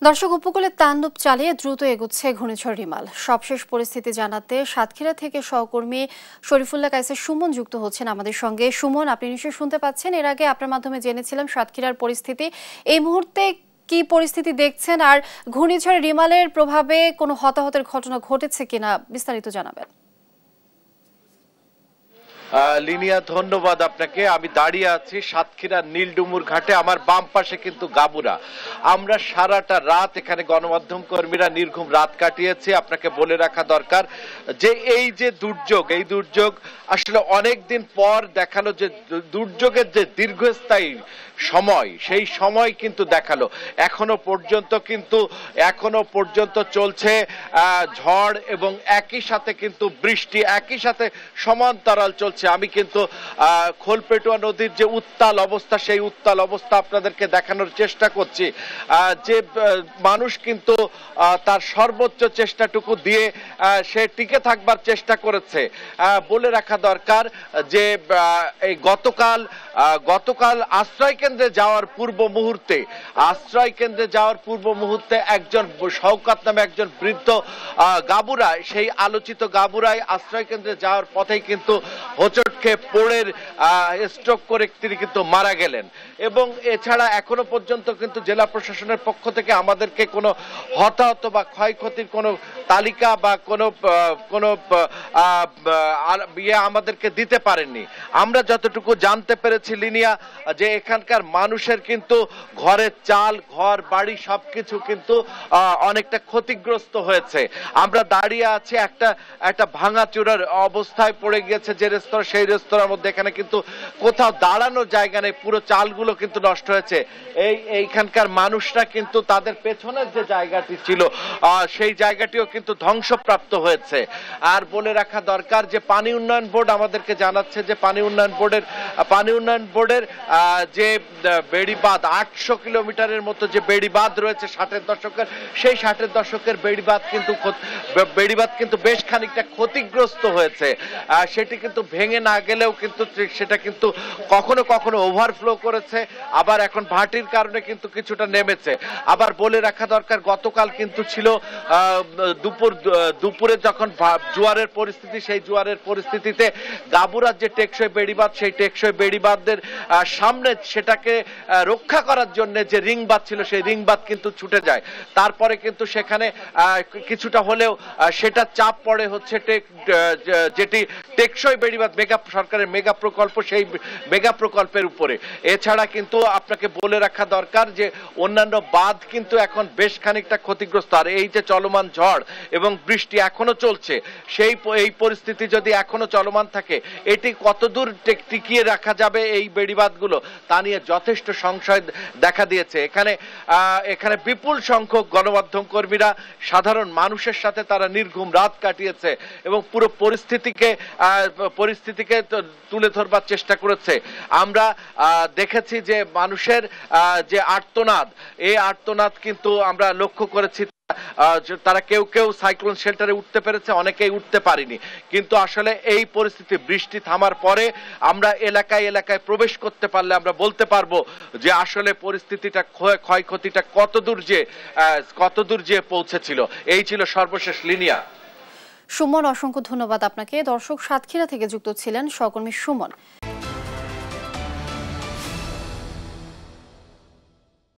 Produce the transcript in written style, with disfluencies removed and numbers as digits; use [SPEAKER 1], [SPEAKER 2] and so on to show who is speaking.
[SPEAKER 1] দর্শক, উপকূলে তাণ্ডব চালিয়ে দ্রুত এগোচ্ছে ঘূর্ণিঝড় রিমাল। সবশেষ পরিস্থিতি জানাতে সাতক্ষীরা থেকে সহকর্মী শরীফুল্লাহ কায়েসের সুমন যুক্ত হচ্ছেন আমাদের সঙ্গে। সুমন, আপনি নিশ্চয়ই শুনতে পাচ্ছেন। এর আগে আপনার মাধ্যমে জেনেছিলাম সাতক্ষীরার পরিস্থিতি। এই মুহূর্তে কি পরিস্থিতি দেখছেন, আর ঘূর্ণিঝড় রিমালের প্রভাবে কোনো হতাহতের ঘটনা ঘটেছে কিনা বিস্তারিত জানাবেন।
[SPEAKER 2] লিনিয়া, ধন্যবাদ আপনাকে। আমি দাঁড়িয়ে আছি সাতক্ষীরার নীলডুমুর ঘাটে। আমার বাম পাশে কিন্তু গাবুরা। আমরা সারাটা রাত এখানে গণমাধ্যম কর্মীরা নির্ঘুম রাত কাটিয়েছি। আপনাকে বলে রাখা দরকার যে এই যে দুর্যোগ, এই দুর্যোগ আসলে অনেক দিন পর দেখালো যে দুর্যোগের যে দীর্ঘস্থায়ী সময়, সেই সময় কিন্তু দেখালো। এখনো পর্যন্ত চলছে ঝড় এবং একই সাথে কিন্তু বৃষ্টি, একই সাথে সমান্তরাল চলছে। আমি কিন্তু খোলপেটুয়া নদীর যে উত্তাল অবস্থা, সেই উত্তাল অবস্থা আপনাদেরকে দেখানোর চেষ্টা করছি। যে মানুষ কিন্তু তার সর্বোচ্চ চেষ্টাটুকু দিয়ে সে টিকে থাকবার চেষ্টা করেছে। বলে রাখা দরকার যে এই গতকাল আশ্রয় কেন্দ্রে যাওয়ার পূর্ব মুহূর্তে একজন শওকাত নামে একজন বৃদ্ধ গাবুরা, সেই আলোচিত গাবুরায় আশ্রয় কেন্দ্রে যাওয়ার পথেই কিন্তু হোঁচট খেয়ে পড়ে স্ট্রোক করে তিনি কিন্তু মারা গেলেন। এবং এছাড়া এখনো পর্যন্ত কিন্তু জেলা প্রশাসনের পক্ষ থেকে আমাদেরকে কোনো হতাহত বা ক্ষয়ক্ষতির কোনো তালিকা বা কোনো আমাদেরকে দিতে পারেননি। আমরা যতটুকু জানতে পেরেছি লিনিয়া, যে এখানকার মানুষের কিন্তু ঘরের চাল, ঘর বাড়ি সবকিছু কিন্তু অনেকটা ক্ষতিগ্রস্ত হয়েছে। আমরা দাঁড়িয়ে আছি একটা ভাঙাচোরার অবস্থায় পড়ে গিয়েছে যে রেস্তোরাঁ, সেই রেস্তোরাঁর মধ্যে এখানে কিন্তু কোথাও দাঁড়ানোর জায়গা নেই। পুরো চালগুলো কিন্তু নষ্ট হয়েছে। এইখানকার মানুষরা কিন্তু তাদের পেছনের যে জায়গাটি ছিল সেই জায়গাটিও কিন্তু ধ্বংসপ্রাপ্ত হয়েছে। আর বলে রাখা দরকার যে পানি উন্নয়ন বোর্ড আমাদেরকে জানাচ্ছে যে পানি উন্নয়ন বোর্ডের যে বেড়িবাঁধ 800 কিলোমিটারের মতো যে বেড়িবাঁধ রয়েছে 60-এর দশকের, সেই 60-এর দশকের বেড়িবাঁধ কিন্তু বেশ খানিকটা ক্ষতিগ্রস্ত হয়েছে। সেটি কিন্তু ভেঙে না গেলেও কিন্তু সেটা কিন্তু কখনো কখনো ওভারফ্লো করেছে, আবার এখন ভাটির কারণে কিন্তু কিছুটা নেমেছে। আবার বলে রাখা দরকার গতকাল কিন্তু ছিল দুপুরে যখন জোয়ারের পরিস্থিতি, সেই জোয়ারের পরিস্থিতিতে গাবুরার যে টেকসই বেড়িবাঁধ, সেই টেকসই বেড়িবাঁধের সামনে সেটাকে রক্ষা করার জন্য যে রিং বাঁধ ছিল, সেই রিং বাঁধ কিন্তু ছুটে যায়। তারপরে কিন্তু সেখানে কিছুটা হলেও সেটা চাপ পড়ে হচ্ছে যেটি টেকসই বেড়িবাঁধ সরকারের মেগা প্রকল্প, সেই মেগা প্রকল্পের উপরে। এছাড়া কিন্তু আপনাকে বলে রাখা দরকার যে অন্যান্য বাঁধ কিন্তু এখন বেশ খানিকটা ক্ষতিগ্রস্ত। আর এই যে চলমান ঝড় এবং বৃষ্টি এখনো চলছে, এই পরিস্থিতি যদি এখনো চলমান থাকে, এটি কতদূর টিকিয়ে রাখা যাবে এই বেড়িবাঁধগুলো, তা নিয়ে যথেষ্ট সংশয় দেখা দিয়েছে। এখানে বিপুল সংখ্যক গণমাধ্যম কর্মীরা সাধারণ মানুষের সাথে তারা নির্ঘুম রাত কাটিয়েছে এবং পুরো পরিস্থিতিকে তুলে ধরবার চেষ্টা করেছে। আমরা দেখেছি যে মানুষের যে আর্তনাদ, এই আর্তনাদ কিন্তু আমরা লক্ষ্য করেছি। তারা কেউ সাইক্লোন শেল্টারে উঠতে পেরেছে, অনেকেই উঠতে পারেনি। কিন্তু আসলে এই পরিস্থিতি বৃষ্টি থামার পরে আমরা এলাকায় প্রবেশ করতে পারলে আমরা বলতে পারবো যে আসলে পরিস্থিতিটা, ক্ষয়ক্ষতিটা কতদূর যে পৌঁছেছিল। এই ছিল সর্বশেষ লিনিয়া।
[SPEAKER 1] সুমন, অসংখ্য ধন্যবাদ আপনাকে। দর্শক, সাতক্ষীরা থেকে যুক্ত ছিলেন সহকর্মী সুমন।